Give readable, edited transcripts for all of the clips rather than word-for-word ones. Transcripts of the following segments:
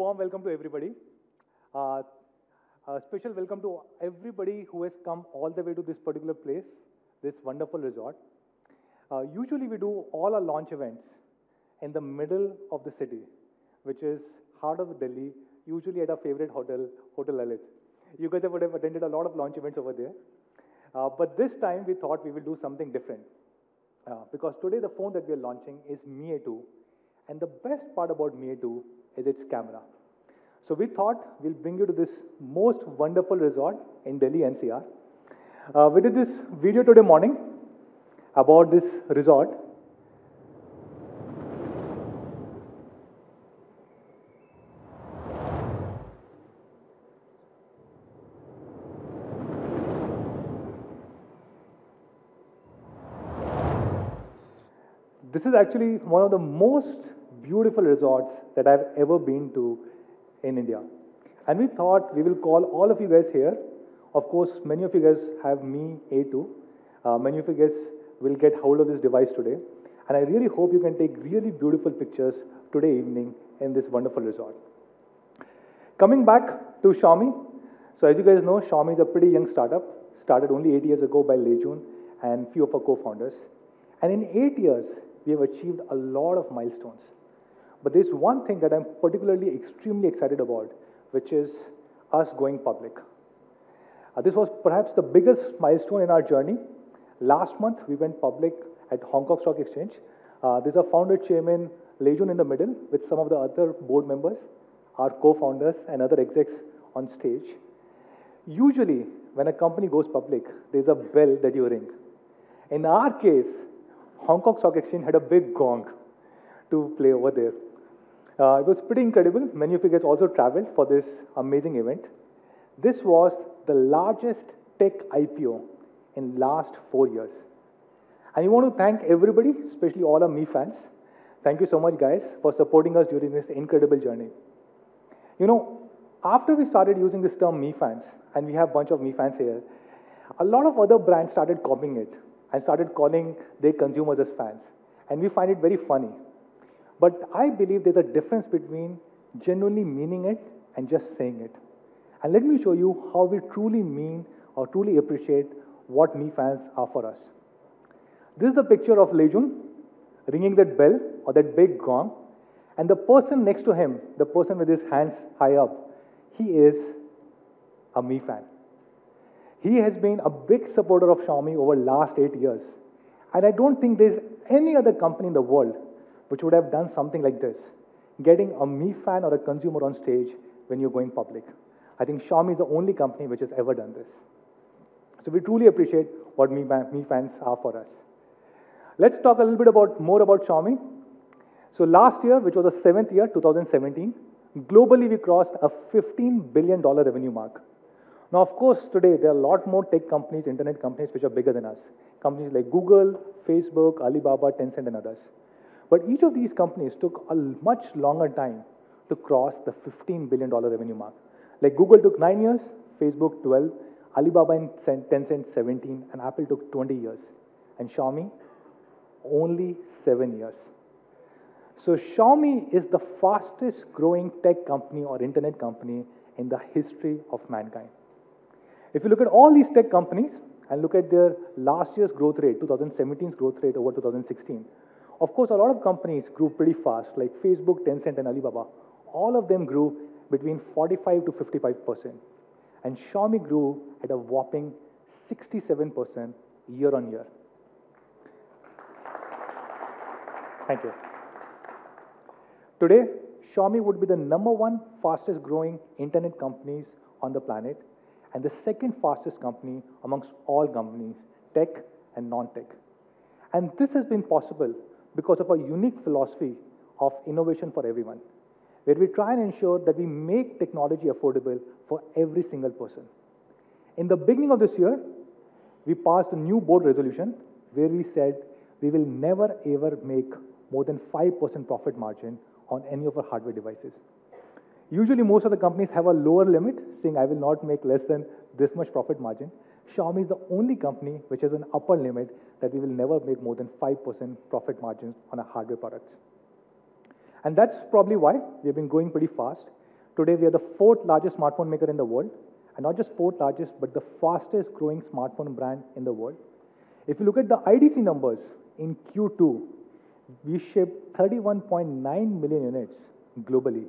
warm welcome to everybody. Uh, a special welcome to everybody who has come all the way to this particular place, this wonderful resort. Usually we do all our launch events in the middle of the city, which is heart of Delhi, usually at our favorite hotel, Hotel Lalit. You guys would have attended a lot of launch events over there. But this time we thought we will do something different. Because today the phone that we are launching is Mi A2. And the best part about Mi A2 is its camera. So we thought we'll bring you to this most wonderful resort in Delhi NCR. We did this video today morning about this resort. This is actually one of the most beautiful resorts that I've ever been to in India. And we thought we will call all of you guys here. Of course, many of you guys have Mi A2. Many of you guys will get hold of this device today. And I really hope you can take really beautiful pictures today evening in this wonderful resort. Coming back to Xiaomi. So as you guys know, Xiaomi is a pretty young startup. Started only 8 years ago by Lei Jun and few of our co-founders. And in 8 years, we have achieved a lot of milestones. But there's one thing that I'm particularly extremely excited about, which is us going public. This was perhaps the biggest milestone in our journey. Last month, we went public at Hong Kong Stock Exchange. There's a founder chairman, Lei Jun, in the middle with some of the other board members, our co-founders and other execs on stage. Usually, when a company goes public, there's a bell that you ring. In our case, Hong Kong Stock Exchange had a big gong to play over there. It was pretty incredible. Many of you guys also traveled for this amazing event. This was the largest tech IPO in last 4 years. And we want to thank everybody, especially all our Mi fans. Thank you so much, guys, for supporting us during this incredible journey. You know, after we started using this term Mi fans, and we have a bunch of Mi fans here, a lot of other brands started copying it and started calling their consumers as fans. And we find it very funny. But I believe there's a difference between genuinely meaning it and just saying it. And let me show you how we truly mean or truly appreciate what Mi fans are for us. This is the picture of Lei Jun ringing that bell or that big gong. And the person next to him, the person with his hands high up, he is a Mi fan. He has been a big supporter of Xiaomi over the last 8 years. And I don't think there's any other company in the world which would have done something like this, getting a Mi fan or a consumer on stage when you're going public. I think Xiaomi is the only company which has ever done this. So we truly appreciate what Mi fans are for us. Let's talk a little bit more about Xiaomi. So last year, which was the 7th year, 2017, globally we crossed a $15 billion revenue mark. Now, of course, today there are a lot more tech companies, internet companies, which are bigger than us. Companies like Google, Facebook, Alibaba, Tencent, and others. But each of these companies took a much longer time to cross the $15 billion revenue mark. Like Google took 9 years, Facebook 12, Alibaba and Tencent 17, and Apple took 20 years. And Xiaomi, only 7 years. So Xiaomi is the fastest growing tech company or internet company in the history of mankind. If you look at all these tech companies and look at their last year's growth rate, 2017's growth rate over 2016, of course, a lot of companies grew pretty fast, like Facebook, Tencent, and Alibaba. All of them grew between 45 to 55%. And Xiaomi grew at a whopping 67% year on year. Thank you. Today, Xiaomi would be the #1 fastest growing internet companies on the planet and the second fastest company amongst all companies, tech and non-tech. And this has been possible because of a unique philosophy of innovation for everyone, where we try and ensure that we make technology affordable for every single person. In the beginning of this year, we passed a new board resolution where we said we will never ever make more than 5% profit margin on any of our hardware devices. Usually most of the companies have a lower limit, saying I will not make less than this much profit margin. Xiaomi is the only company which has an upper limit that we will never make more than 5% profit margins on our hardware products. And that's probably why we've been growing pretty fast. Today, we are the fourth largest smartphone maker in the world, and not just fourth largest, but the fastest growing smartphone brand in the world. If you look at the IDC numbers in Q2, we shipped 31.9 million units globally,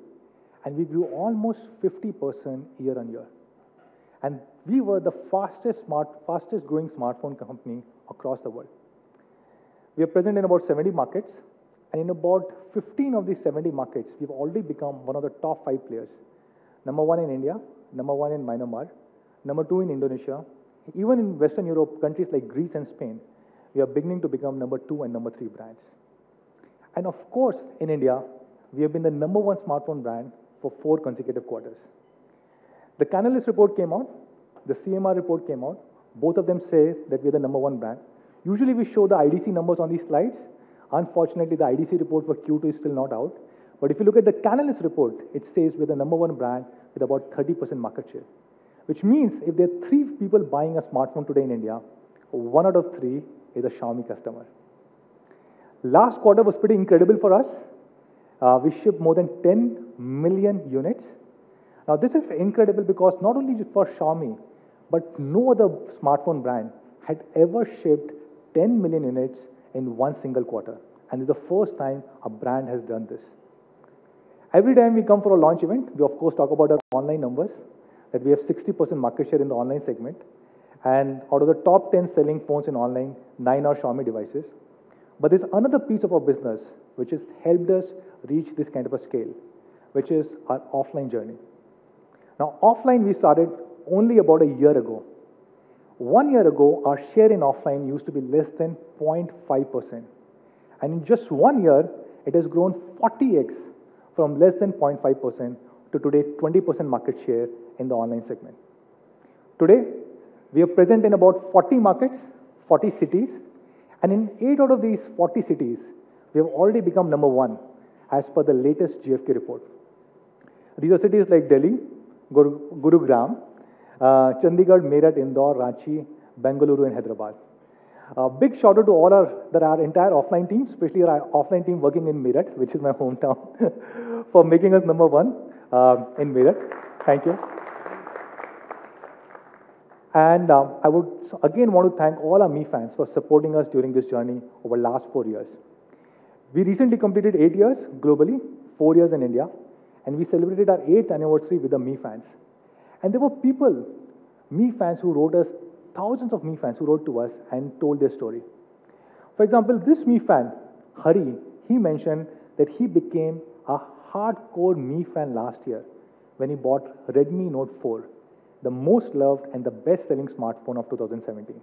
and we grew almost 50% year on year. And we were the fastest growing smartphone company across the world. We are present in about 70 markets, and in about 15 of these 70 markets, we've already become one of the top 5 players. Number 1 in India, number 1 in Myanmar, number 2 in Indonesia. Even in Western Europe, countries like Greece and Spain, we are beginning to become number 2 and number 3 brands. And of course, in India, we have been the number 1 smartphone brand for 4 consecutive quarters. The Canalys report came out, the CMR report came out. Both of them say that we are the number 1 brand. Usually we show the IDC numbers on these slides. Unfortunately, the IDC report for Q2 is still not out. But if you look at the Canalys report, it says we're the number 1 brand with about 30% market share. Which means if there are 3 people buying a smartphone today in India, 1 out of 3 is a Xiaomi customer. Last quarter was pretty incredible for us. We shipped more than 10 million units. Now, this is incredible because not only for Xiaomi, but no other smartphone brand had ever shipped 10 million units in one single quarter. And it's the first time a brand has done this. Every time we come for a launch event, we of course talk about our online numbers, that we have 60% market share in the online segment. And out of the top 10 selling phones in online, 9 are Xiaomi devices. But there's another piece of our business which has helped us reach this kind of a scale, which is our offline journey. Now, offline we started only about a year ago. 1 year ago, our share in offline used to be less than 0.5%. And in just 1 year, it has grown 40x from less than 0.5% to today 20% market share in the online segment. Today, we are present in about 40 markets, 40 cities, and in 8 out of these 40 cities, we have already become number 1 as per the latest GfK report. These are cities like Delhi, Gurugram, Chandigarh, Meerut, Indore, Ranchi, Bengaluru, and Hyderabad. Big shout out to all our entire offline team, especially our offline team working in Meerut, which is my hometown, for making us number 1 in Meerut. Thank you. And I would again want to thank all our Mi fans for supporting us during this journey over the last 4 years. We recently completed 8 years globally, 4 years in India, and we celebrated our 8th anniversary with the Mi fans. And there were people, Mi fans, who wrote us, thousands of Mi fans who wrote to us and told their story. For example, this Mi fan, Hari, he mentioned that he became a hardcore Mi fan last year when he bought Redmi Note 4, the most loved and the best-selling smartphone of 2017.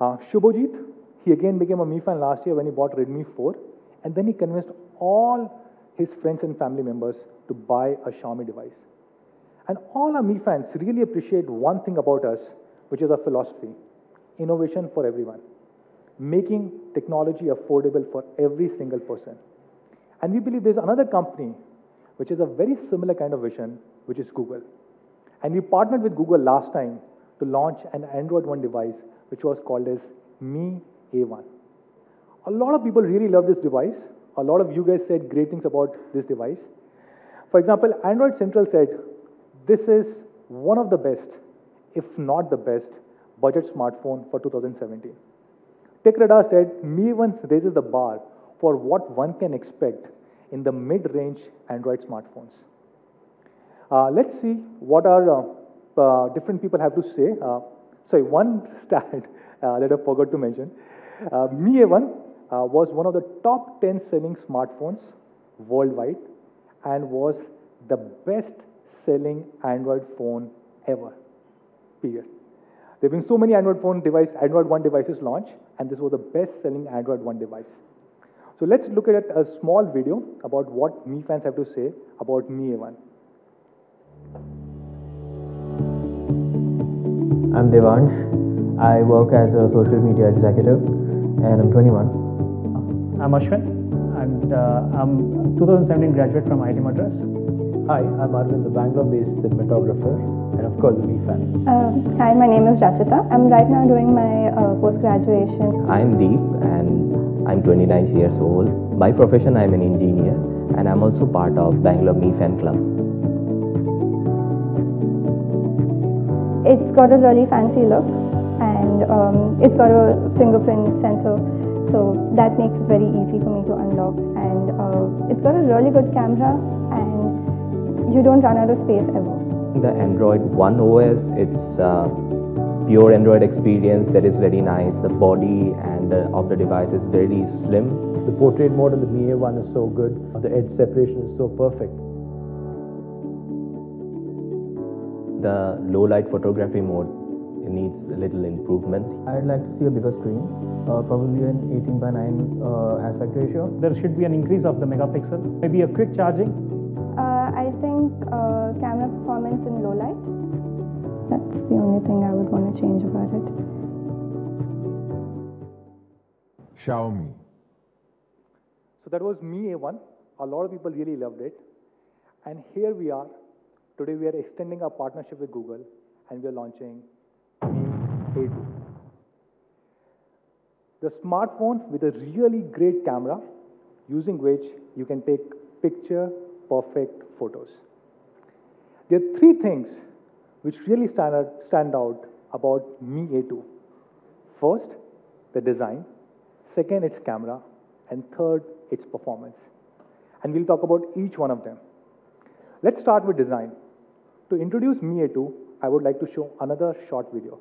Shubhojit, he again became a Mi fan last year when he bought Redmi 4, and then he convinced all his friends and family members to buy a Xiaomi device. And all our Mi fans really appreciate one thing about us, which is our philosophy: innovation for everyone, making technology affordable for every single person. And we believe there's another company which has a very similar kind of vision, which is Google. And we partnered with Google last time to launch an Android One device, which was called as Mi A1. A lot of people really love this device. A lot of you guys said great things about this device. For example, Android Central said, this is one of the best, if not the best, budget smartphone for 2017. TechRadar said Mi A1 raises the bar for what one can expect in the mid-range Android smartphones. Let's see what our different people have to say. Sorry, one stat that I forgot to mention. Mi A1 was one of the top 10 selling smartphones worldwide and was the best-selling Android phone ever, period. There have been so many Android One devices launched, and this was the best-selling Android One device. So let's look at a small video about what Mi fans have to say about Mi A1. I'm Devansh. I work as a social media executive, and I'm 21. I'm Ashwin, and I'm 2017 graduate from IIT Madras. Hi, I'm Arvind, the Bangalore-based cinematographer, and of course, a Mi fan. Hi, my name is Rachita. I'm right now doing my post-graduation. I'm Deep, and I'm 29 years old. By profession, I'm an engineer, and I'm also part of Bangalore Mi Fan Club. it's got a really fancy look, and it's got a fingerprint sensor, so that makes it very easy for me to unlock. And it's got a really good camera, and you don't run out of space ever. The Android One OS, it's pure Android experience that is very nice. The body and of the device is very slim. The portrait mode on the Mi A1 is so good. The edge separation is so perfect. The low light photography mode needs a little improvement. I'd like to see a bigger screen, probably an 18:9 aspect ratio. There should be an increase of the megapixel, maybe a quick charging. I think camera performance in low light. That's the only thing I would want to change about it. Xiaomi. So that was Mi A1. A lot of people really loved it. And here we are. Today we are extending our partnership with Google, and we are launching Mi A2. The smartphone with a really great camera, using which you can take picture-perfect photos. There are three things which really stand out about Mi A2. First, the design. Second, its camera. And third, its performance. And we'll talk about each one of them. Let's start with design. To introduce Mi A2, I would like to show another short video.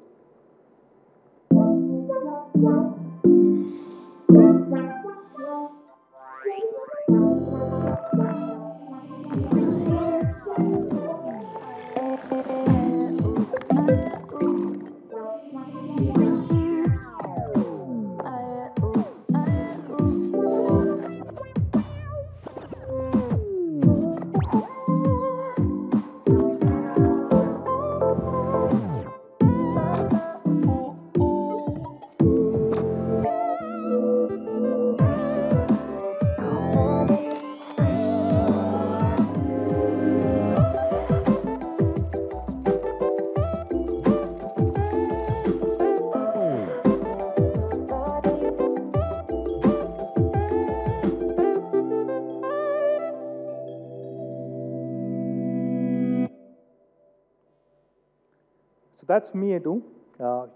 So that's Mi A2.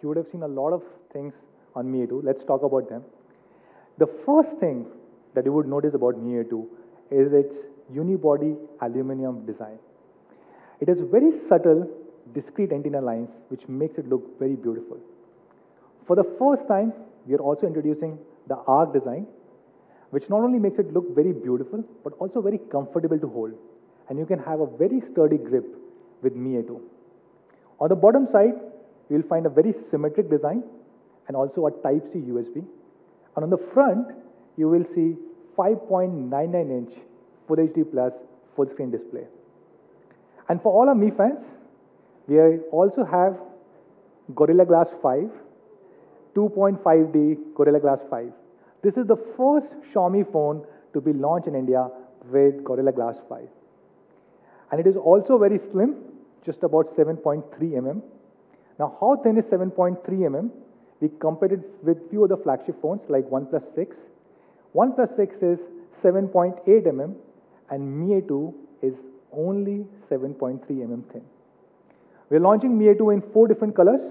You would have seen a lot of things on Mi A2. Let's talk about them. The first thing that you would notice about Mi A2 is its unibody aluminum design. It has very subtle, discrete antenna lines, which makes it look very beautiful. For the first time, we are also introducing the arc design, which not only makes it look very beautiful, but also very comfortable to hold. And you can have a very sturdy grip with Mi A2. On the bottom side, you will find a very symmetric design and also a Type-C USB. And on the front, you will see 5.99-inch Full HD Plus full screen display. And for all our Mi fans, we also have Gorilla Glass 5, 2.5D Gorilla Glass 5. This is the first Xiaomi phone to be launched in India with Gorilla Glass 5. And it is also very slim, just about 7.3 mm. Now, how thin is 7.3 mm? We compared it with few other flagship phones like OnePlus 6. OnePlus 6 is 7.8 mm, and Mi A2 is only 7.3 mm thin. We're launching Mi A2 in 4 different colors: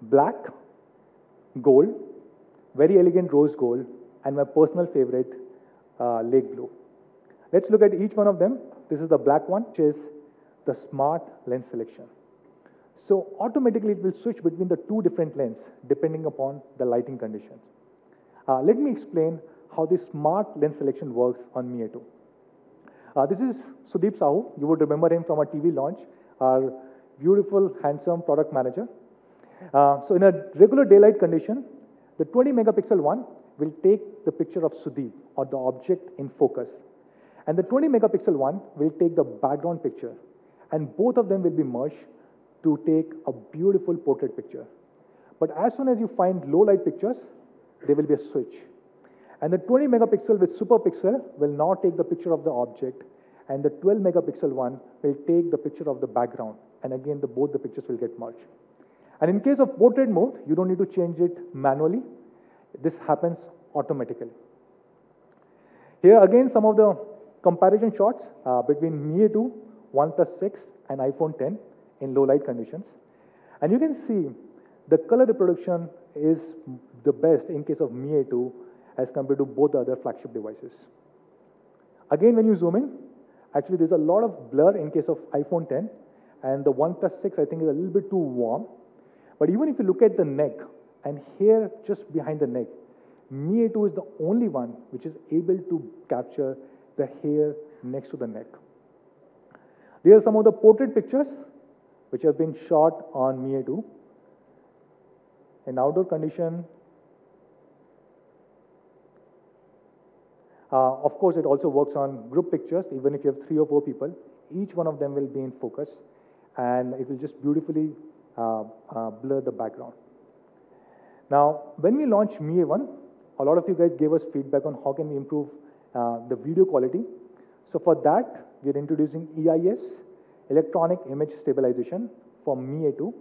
black, gold, very elegant rose gold, and my personal favorite, lake blue. Let's look at each one of them. This is the black one, which is the smart lens selection. So automatically it will switch between the 2 different lenses depending upon the lighting conditions. Let me explain how this smart lens selection works on Mi A2. This is Sudeep Sahu. You would remember him from our TV launch, our beautiful, handsome product manager. So in a regular daylight condition, the 20 megapixel one will take the picture of Sudeep or the object in focus. And the 20 megapixel one will take the background picture. And both of them will be merged to take a beautiful portrait picture. But as soon as you find low light pictures, there will be a switch. And the 20 megapixel with super pixel will now take the picture of the object, and the 12 megapixel one will take the picture of the background. And again, both the pictures will get merged. And in case of portrait mode, you don't need to change it manually. This happens automatically. Here again, some of the comparison shots between Mi A2, OnePlus 6, and iPhone 10 in low light conditions. And you can see the color reproduction is the best in case of Mi A2 as compared to both the other flagship devices. Again, when you zoom in, actually there's a lot of blur in case of iPhone 10, and the OnePlus 6 I think is a little bit too warm. But even if you look at the neck, and here just behind the neck, Mi A2 is the only one which is able to capture the hair next to the neck. There are some of the portrait pictures which have been shot on Mi A2. In outdoor condition, of course, it also works on group pictures. Even if you have 3 or 4 people, each one of them will be in focus, and it will just beautifully blur the background. Now, when we launched Mi A1, a lot of you guys gave us feedback on how can we improve the video quality. So for that, we are introducing EIS, Electronic Image Stabilization, for Mi A2.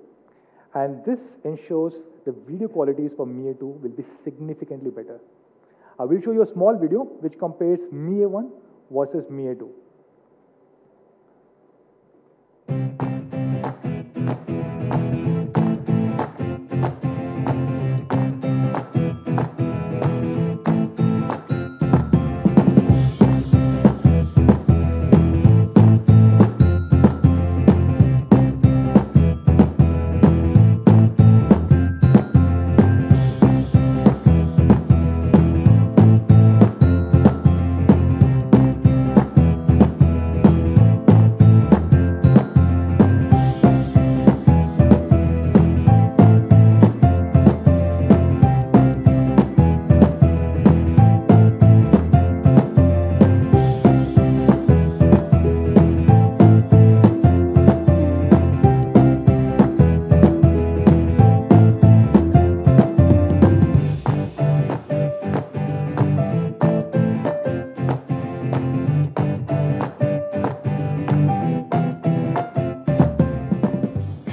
And this ensures the video qualities for Mi A2 will be significantly better. I will show you a small video which compares Mi A1 versus Mi A2.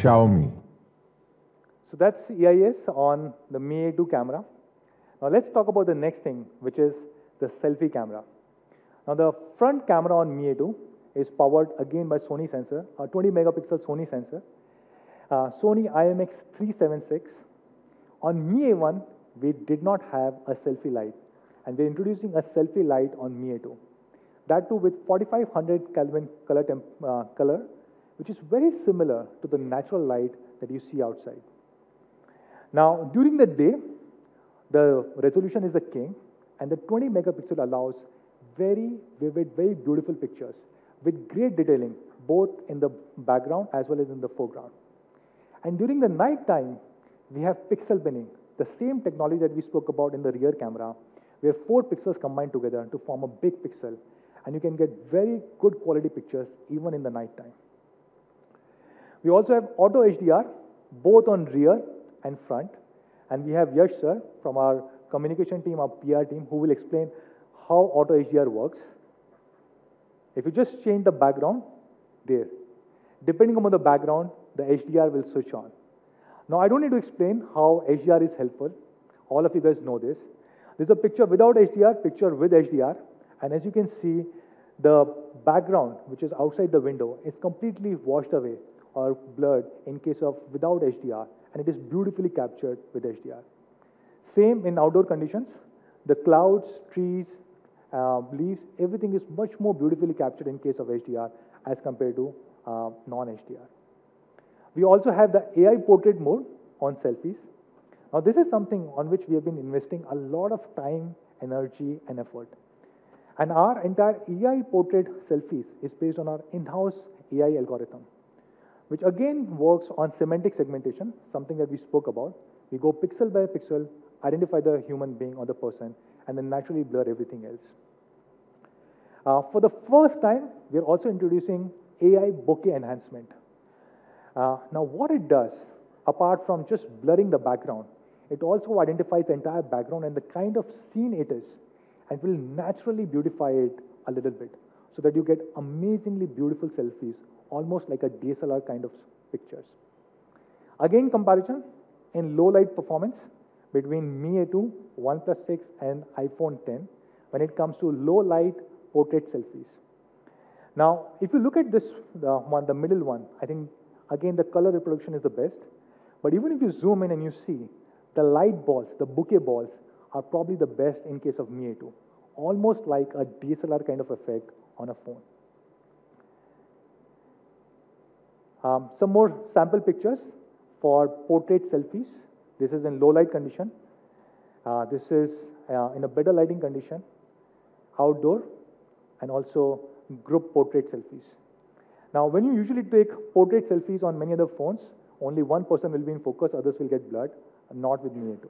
Xiaomi. So that's EIS on the Mi A2 camera. Now let's talk about the next thing, which is the selfie camera. Now the front camera on Mi A2 is powered again by Sony sensor, a 20 megapixel Sony sensor, Sony IMX376. On Mi A1, we did not have a selfie light, and we're introducing a selfie light on Mi A2. That too with 4500 Kelvin color, which is very similar to the natural light that you see outside. Now, during the day, the resolution is the king, and the 20 megapixel allows very vivid, very beautiful pictures with great detailing, both in the background as well as in the foreground. And during the night time, we have pixel binning, the same technology that we spoke about in the rear camera, where 4 pixels combine together to form a big pixel, and you can get very good quality pictures even in the night time. We also have auto HDR, both on rear and front. And we have Yash sir from our communication team, our PR team, who will explain how auto HDR works. If you just change the background, there. Depending on the background, the HDR will switch on. Now, I don't need to explain how HDR is helpful. All of you guys know this. There's a picture without HDR, picture with HDR. And as you can see, the background, which is outside the window, is completely washed away or blurred in case of without HDR, and it is beautifully captured with HDR. Same in outdoor conditions. The clouds, trees, leaves, everything is much more beautifully captured in case of HDR as compared to non-HDR. We also have the AI portrait mode on selfies. Now this is something on which we have been investing a lot of time, energy, and effort. And our entire AI portrait selfies is based on our in-house AI algorithm, which again works on semantic segmentation, something that we spoke about. We go pixel by pixel, identify the human being or the person, and then naturally blur everything else. For the first time, we are also introducing AI bokeh enhancement. Now what it does, apart from just blurring the background, it also identifies the entire background and the kind of scene it is, and will naturally beautify it a little bit, so that you get amazingly beautiful selfies, almost like a DSLR kind of pictures. Again, comparison in low light performance between Mi A2, OnePlus 6, and iPhone 10 when it comes to low light portrait selfies. Now, if you look at this, the middle one, I think again the color reproduction is the best. But even if you zoom in and you see, the light balls, the bouquet balls, are probably the best in case of Mi A2, almost like a DSLR kind of effect on a phone. Some more sample pictures for portrait selfies. This is in low light condition. This is in a better lighting condition, outdoor, and also group portrait selfies. Now, when you usually take portrait selfies on many other phones, only one person will be in focus, others will get blurred, not with Mi A2.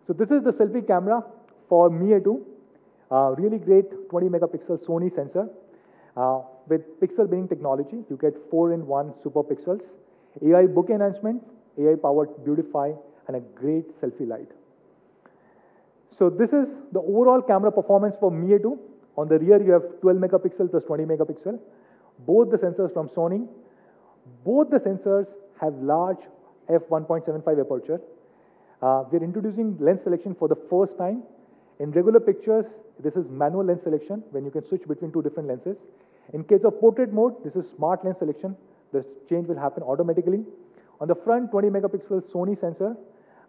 So this is the selfie camera for Mi A2. Really great 20 megapixel Sony sensor. With pixel binning technology, you get 4-in-1 super pixels, AI bokeh enhancement, AI powered beautify, and a great selfie light. So this is the overall camera performance for Mi A2. On the rear, you have 12 megapixel plus 20 megapixel. Both the sensors from Sony. Both the sensors have large f1.75 aperture. We're introducing lens selection for the first time. In regular pictures, this is manual lens selection when you can switch between two different lenses. In case of portrait mode, this is smart lens selection. The change will happen automatically. On the front, 20 megapixel Sony sensor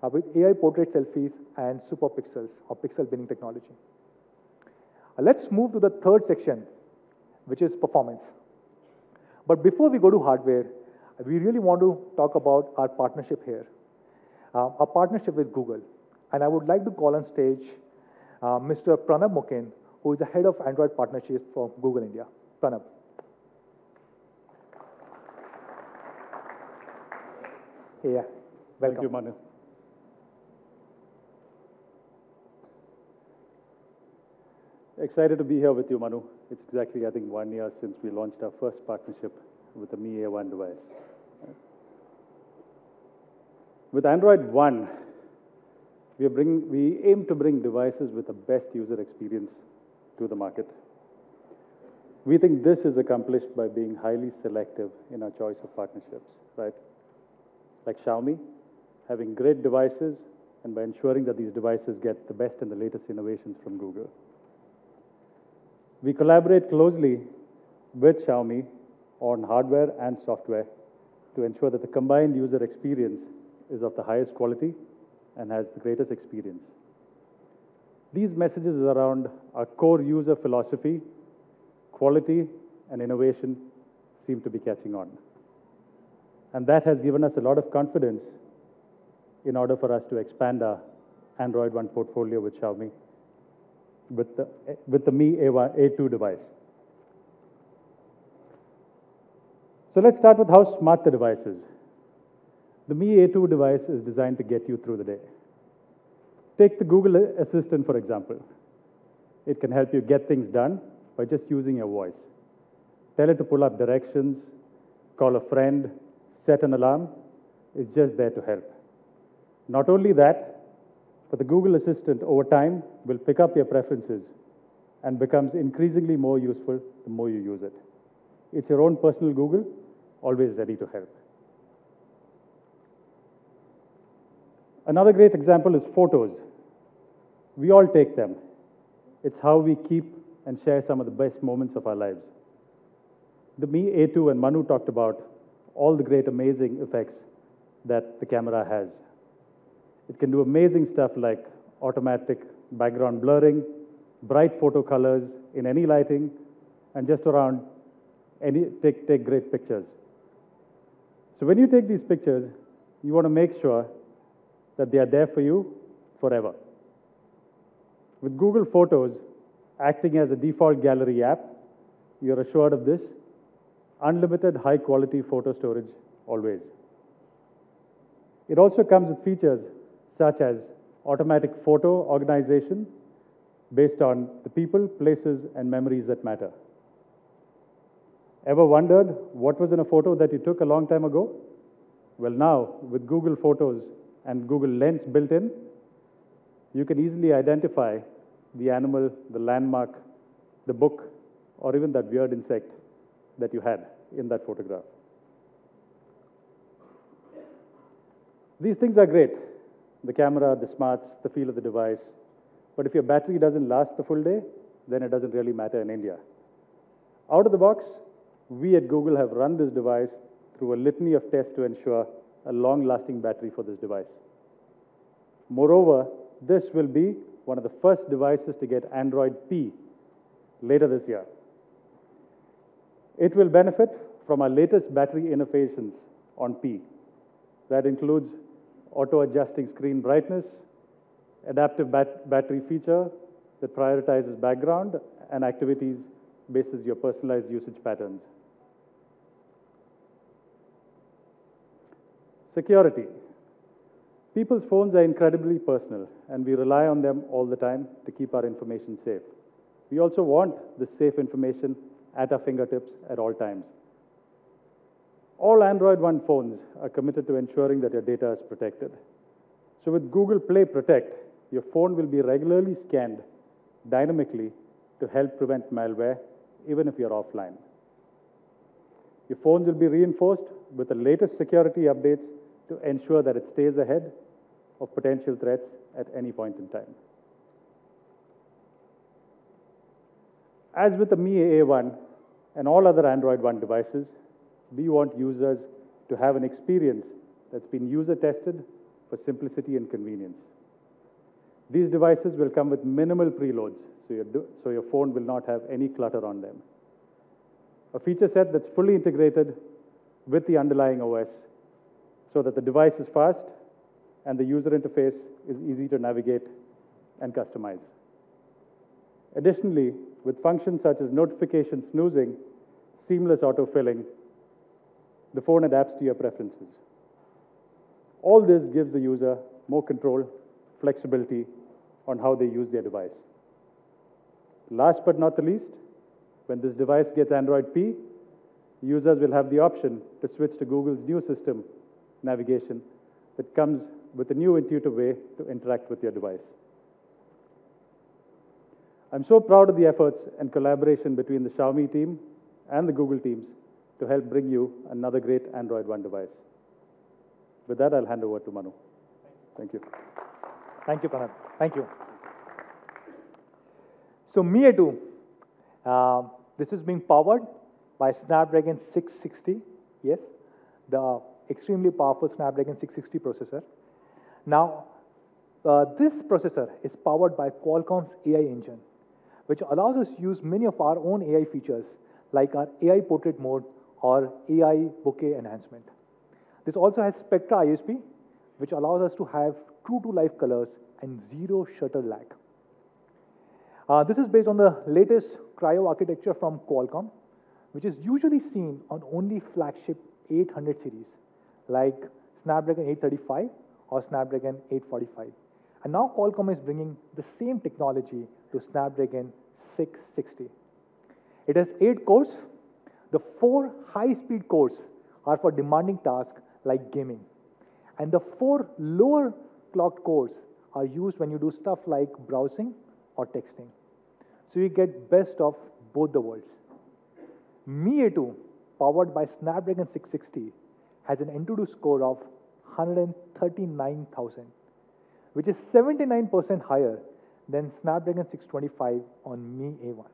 with AI portrait selfies and super pixels or pixel binning technology. Let's move to the third section, which is performance. But before we go to hardware, we really want to talk about our partnership here, our partnership with Google. And I would like to call on stage Mr. Pranab Mukin, who is the head of Android partnerships for Google India. Pranab. Yeah, welcome. Thank you, Manu. Excited to be here with you, Manu. It's exactly, I think, 1 year since we launched our first partnership with the Mi A1 device. With Android One, we aim to bring devices with the best user experience to the market. We think this is accomplished by being highly selective in our choice of partnerships, right? Like Xiaomi, having great devices, and by ensuring that these devices get the best and the latest innovations from Google. We collaborate closely with Xiaomi on hardware and software to ensure that the combined user experience is of the highest quality and has the greatest experience. These messages around our core user philosophy, quality, and innovation seem to be catching on. And that has given us a lot of confidence in order for us to expand our Android One portfolio with Xiaomi with the Mi A2 device. So let's start with how smart the device is. The Mi A2 device is designed to get you through the day. Take the Google Assistant, for example. It can help you get things done by just using your voice. Tell it to pull up directions, call a friend, set an alarm. It's just there to help. Not only that, but the Google Assistant over time will pick up your preferences and becomes increasingly more useful the more you use it. It's your own personal Google, always ready to help. Another great example is photos. We all take them. It's how we keep and share some of the best moments of our lives. The Mi A2 and Manu talked about all the great, amazing effects that the camera has. It can do amazing stuff like automatic background blurring, bright photo colors in any lighting, and just around take great pictures. So when you take these pictures, you want to make sure that they are there for you forever. With Google Photos acting as a default gallery app, you're assured of this unlimited high-quality photo storage always. It also comes with features such as automatic photo organization based on the people, places, and memories that matter. Ever wondered what was in a photo that you took a long time ago? Well, now, with Google Photos and Google Lens built in, you can easily identify the animal, the landmark, the book, or even that weird insect that you had in that photograph. These things are great. The camera, the smarts, the feel of the device. But if your battery doesn't last the full day, then it doesn't really matter in India. Out of the box, we at Google have run this device through a litany of tests to ensure a long-lasting battery for this device. Moreover, this will be one of the first devices to get Android P later this year. It will benefit from our latest battery innovations on P. That includes auto-adjusting screen brightness, adaptive battery feature that prioritizes background and activities bases your personalized usage patterns. Security. People's phones are incredibly personal, and we rely on them all the time to keep our information safe. We also want this safe information at our fingertips at all times. All Android One phones are committed to ensuring that your data is protected. So with Google Play Protect, your phone will be regularly scanned dynamically to help prevent malware, even if you're offline. Your phones will be reinforced with the latest security updates to ensure that it stays ahead of potential threats at any point in time. As with the Mi AA1 and all other Android One devices, we want users to have an experience that's been user-tested for simplicity and convenience. These devices will come with minimal preloads, so your phone will not have any clutter on them. A feature set that's fully integrated with the underlying OS so that the device is fast and the user interface is easy to navigate and customize. Additionally, with functions such as notification snoozing, seamless autofilling, the phone adapts to your preferences. All this gives the user more control, flexibility on how they use their device. Last but not the least, when this device gets Android P, users will have the option to switch to Google's new system navigation that comes with a new intuitive way to interact with your device. I'm so proud of the efforts and collaboration between the Xiaomi team and the Google teams to help bring you another great Android One device. With that, I'll hand over to Manu. Thank you. Thank you, Pranav. Thank you. So Mi A2, this is being powered by Snapdragon 660, yes, the extremely powerful Snapdragon 660 processor. Now, this processor is powered by Qualcomm's AI engine, which allows us to use many of our own AI features, like our AI portrait mode or AI bokeh enhancement. This also has Spectra ISP, which allows us to have true-to-life colors and zero shutter lag. This is based on the latest Cryo architecture from Qualcomm, which is usually seen on only flagship 800 series, like Snapdragon 835 or Snapdragon 845. And now Qualcomm is bringing the same technology to Snapdragon 660. It has 8 cores. The 4 high-speed cores are for demanding tasks like gaming. And the 4 lower clocked cores are used when you do stuff like browsing or texting. So you get best of both the worlds. Mi A2, powered by Snapdragon 660, has an Antutu score of 139,000, which is 79% higher than Snapdragon 625 on Mi A1.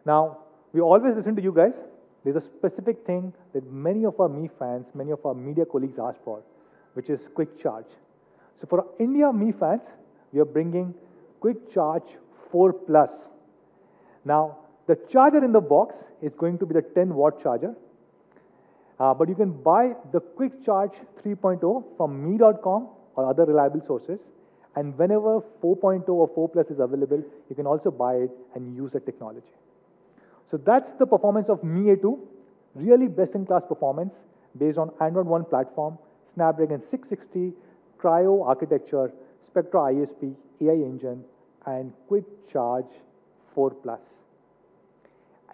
Now, we always listen to you guys. There's a specific thing that many of our Mi fans, many of our media colleagues ask for, which is quick charge. So for India Mi fans, we are bringing Quick Charge 4 Plus. Now, the charger in the box is going to be the 10-watt charger, but you can buy the Quick Charge 3.0 from me.com or other reliable sources, and whenever 4.0 or 4 Plus is available, you can also buy it and use the technology. So that's the performance of Mi A2, really best-in-class performance based on Android One platform, Snapdragon 660, Cryo architecture, Spectra ISP, AI engine, and Quick Charge 4 Plus.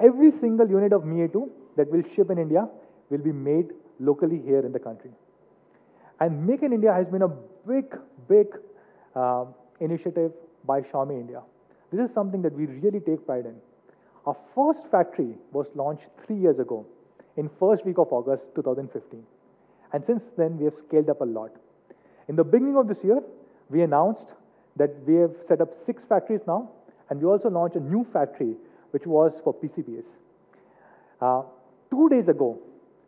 Every single unit of Mi A2 that will ship in India will be made locally here in the country. And Make in India has been a big initiative by Xiaomi India. This is something that we really take pride in. Our first factory was launched 3 years ago, in first week of August 2015. And since then, we have scaled up a lot. In the beginning of this year, we announced that we have set up 6 factories now, and we also launched a new factory, which was for PCBs. 2 days ago,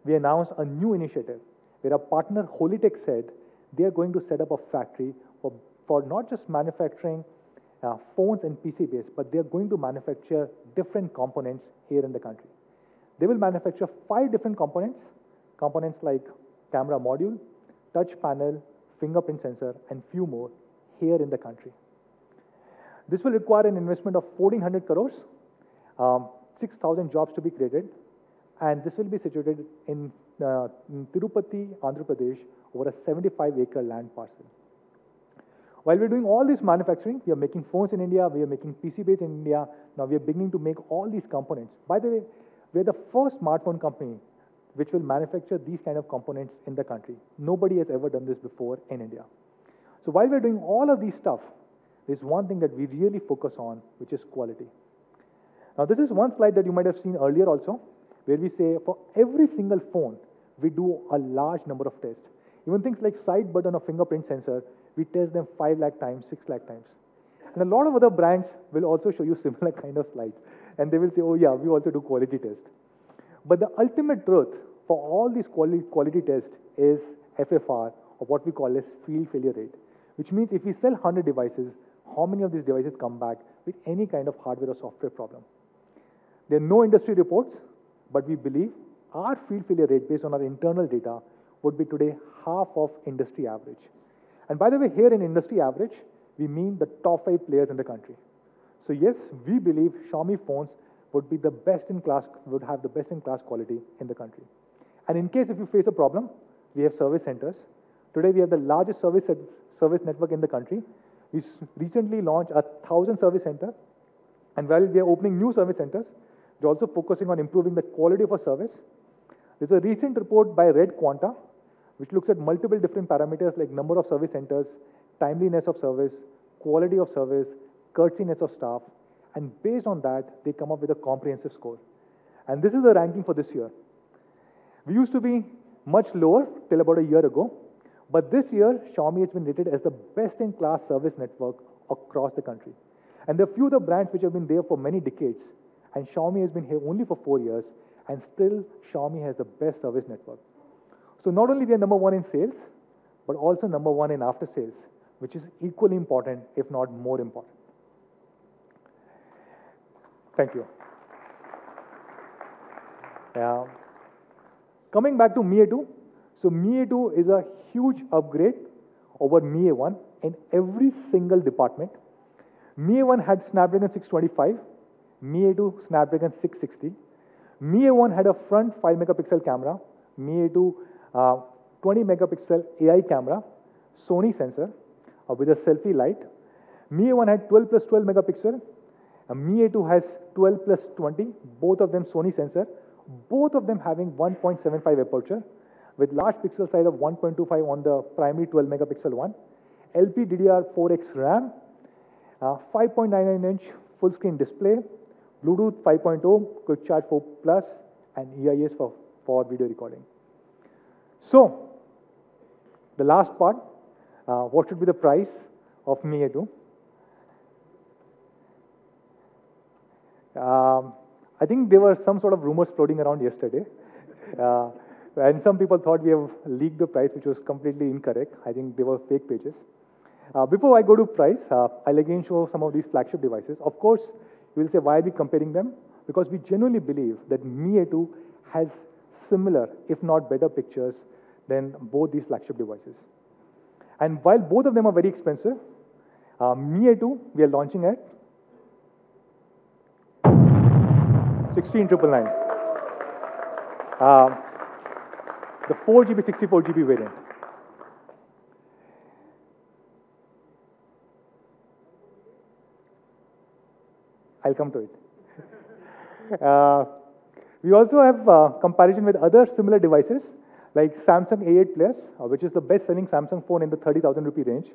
we announced a new initiative, where our partner Holytech said they are going to set up a factory for not just manufacturing phones and PCBs, but they are going to manufacture different components here in the country. They will manufacture 5 different components like camera module, touch panel, fingerprint sensor, and few more here in the country. This will require an investment of 1,400 crores, 6,000 jobs to be created, and this will be situated in Tirupati, Andhra Pradesh, over a 75-acre land parcel. While we're doing all this manufacturing, we are making phones in India, we are making PCBs in India, now we are beginning to make all these components. By the way, we're the first smartphone company which will manufacture these kind of components in the country. Nobody has ever done this before in India. So while we're doing all of these stuff, there's one thing that we really focus on, which is quality. Now this is one slide that you might have seen earlier also, where we say for every single phone, we do a large number of tests. Even things like side button or fingerprint sensor, we test them 5 lakh times, 6 lakh times. And a lot of other brands will also show you similar kind of slides. And they will say, oh yeah, we also do quality test. But the ultimate truth for all these quality tests is FFR, or what we call as field failure rate, which means if we sell 100 devices, how many of these devices come back with any kind of hardware or software problem. There are no industry reports, but we believe our field failure rate based on our internal data would be today half of industry average. And by the way, here in industry average, we mean the top 5 players in the country. So yes, we believe Xiaomi phones would be the best in class, would have the best in class quality in the country. And in case if you face a problem, we have service centers. Today we have the largest service network in the country. We recently launched 1,000 service centers. And while we are opening new service centers, we're also focusing on improving the quality of our service. There's a recent report by Red Quanta, which looks at multiple different parameters like number of service centers, timeliness of service, quality of service, courtesiness of staff, and based on that, they come up with a comprehensive score. And this is the ranking for this year. We used to be much lower till about a year ago, but this year, Xiaomi has been rated as the best-in-class service network across the country. And there are few other brands which have been there for many decades, and Xiaomi has been here only for 4 years, and still Xiaomi has the best service network. So not only we are number 1 in sales, but also number 1 in after sales, which is equally important, if not more important. Thank you. Coming back to Mi A2. So Mi A2 is a huge upgrade over Mi A1 in every single department. Mi A1 had Snapdragon 625, Mi A2 Snapdragon 660. Mi A1 had a front 5 megapixel camera, Mi A2 20 megapixel AI camera, Sony sensor with a selfie light. Mi A1 had 12 plus 12 megapixel. Mi A2 has 12 plus 20, both of them Sony sensor, both of them having 1.75 aperture with large pixel size of 1.25 on the primary 12 megapixel one, LPDDR4X RAM, 5.99-inch full screen display, Bluetooth 5.0, Quick Charge 4 Plus, and EIS for video recording. So, the last part, what should be the price of Mi A2? I think there were some sort of rumors floating around yesterday. And some people thought we have leaked the price, which was completely incorrect. I think they were fake pages. Before I go to price, I'll again show some of these flagship devices. Of course, you will say, why are we comparing them? Because we genuinely believe that Mi A2 has similar, if not better pictures than both these flagship devices. And while both of them are very expensive, Mi A2, we are launching at 16,999. The 4GB, 64GB variant. I'll come to it. We also have comparison with other similar devices like Samsung A8 Plus, which is the best-selling Samsung phone in the 30,000 rupee range,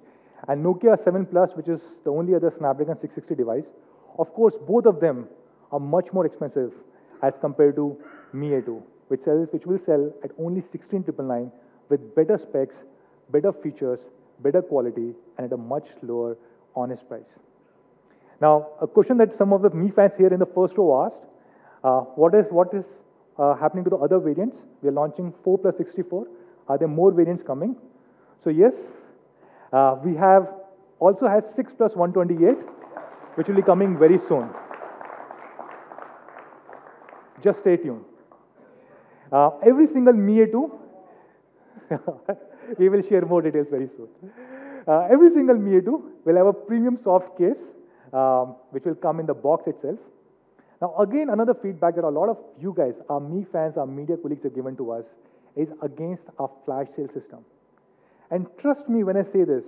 and Nokia 7 Plus, which is the only other Snapdragon 660 device. Of course, both of them are much more expensive as compared to Mi A2, which will sell at only 16,999 with better specs, better features, better quality, and at a much lower honest price. Now, a question that some of the Mi fans here in the first row asked, what is happening to the other variants? We are launching 4 plus 64, Are there more variants coming? So yes, we also have 6 plus 128, which will be coming very soon. Just stay tuned. Every single Mi A2, we will share more details very soon. Every single Mi A2 will have a premium soft case, which will come in the box itself. Now, again, another feedback that a lot of you guys, our Mi fans, our media colleagues have given to us is against our flash sale system. And trust me when I say this,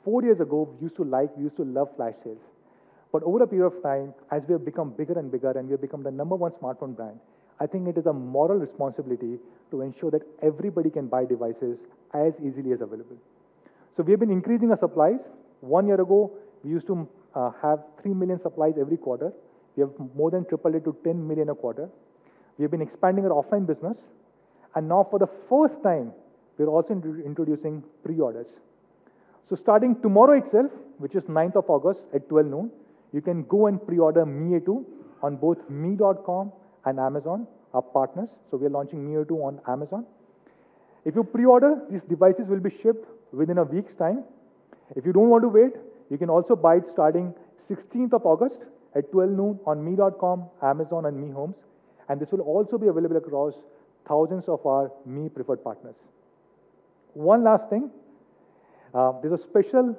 4 years ago, we used to love flash sales. But over a period of time, as we have become bigger and bigger and we have become the #1 smartphone brand, I think it is a moral responsibility to ensure that everybody can buy devices as easily as available. So we have been increasing our supplies. 1 year ago, we used to have 3 million supplies every quarter. We have more than tripled it to 10 million a quarter. We have been expanding our offline business. And now for the first time, we're also introducing pre-orders. So starting tomorrow itself, which is 9th of August at 12 noon, you can go and pre-order Mi A2 on both mi.com and Amazon, our partners. So we're launching Mi A2 on Amazon. If you pre-order, these devices will be shipped within a week's time. If you don't want to wait, you can also buy it starting 16th of August at 12 noon on mi.com, Amazon, and Mi Homes. And this will also be available across thousands of our Mi preferred partners. One last thing, there's a special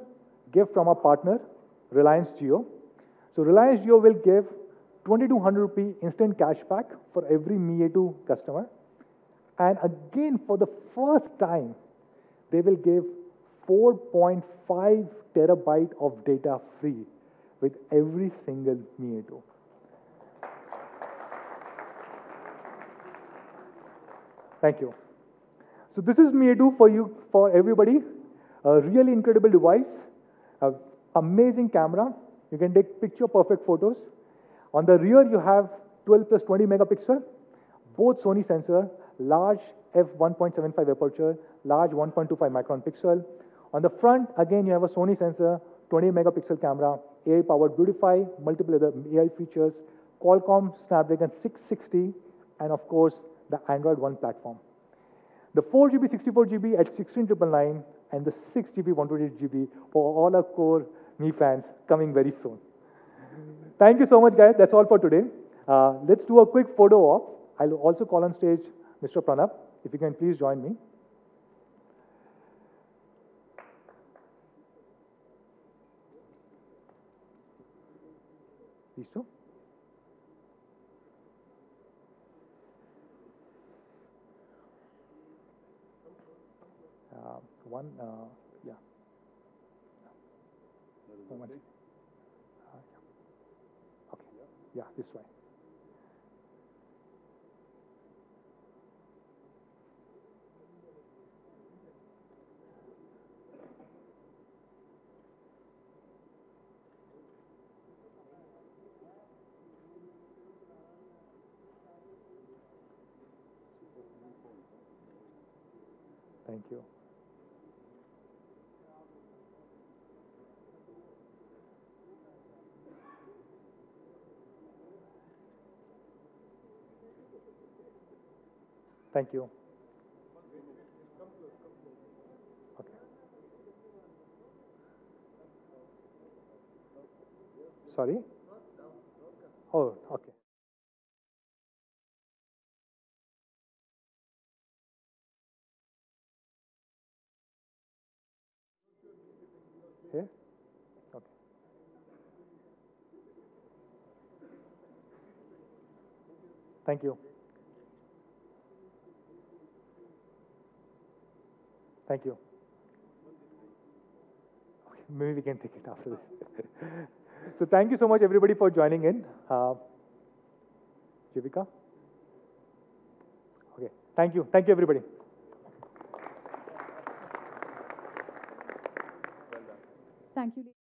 gift from our partner, Reliance Jio. So Reliance Jio will give 2,200 rupee instant cashback for every Mi A2 customer. And again, for the first time, they will give 4.5 terabyte of data free with every single Mi A2. Thank you. So this is Mi A2 for you, for everybody. A really incredible device, amazing camera. You can take picture-perfect photos. On the rear, you have 12 plus 20 megapixel, both Sony sensor, large f1.75 aperture, large 1.25 micron pixel. On the front, again, you have a Sony sensor, 20 megapixel camera, AI-powered Beautify, multiple other AI features, Qualcomm Snapdragon 660, and of course, the Android One platform. The 4GB, 64GB at 16,999, and the 6GB, 128GB for all our core Mi fans coming very soon. Thank you so much, guys. That's all for today. Let's do a quick photo op. I'll also call on stage Mr. Pranab. If you can please join me. These two. One, yeah. One second. Yeah. Okay. Yeah, this way. Thank you. Thank you. Okay. Sorry? Oh, okay. Here? Okay. Thank you. Thank you. Okay, maybe we can take it after this. So thank you so much, everybody, for joining in. Jivika? Okay, thank you. Thank you, everybody. Thank you.